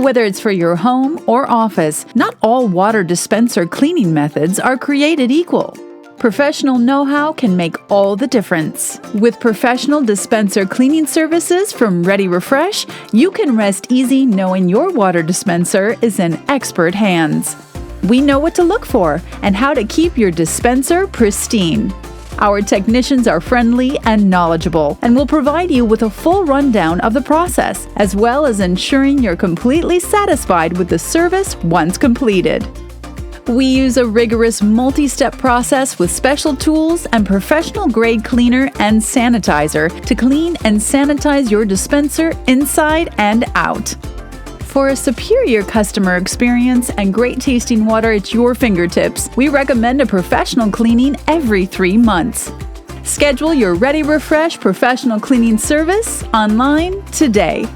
Whether it's for your home or office, not all water dispenser cleaning methods are created equal. Professional know-how can make all the difference. With professional dispenser cleaning services from ReadyRefresh, you can rest easy knowing your water dispenser is in expert hands. We know what to look for and how to keep your dispenser pristine. Our technicians are friendly and knowledgeable and will provide you with a full rundown of the process, as well as ensuring you're completely satisfied with the service once completed. We use a rigorous multi-step process with special tools and professional-grade cleaner and sanitizer to clean and sanitize your dispenser inside and out. For a superior customer experience and great tasting water at your fingertips, we recommend a professional cleaning every 3 months. Schedule your ReadyRefresh professional cleaning service online today.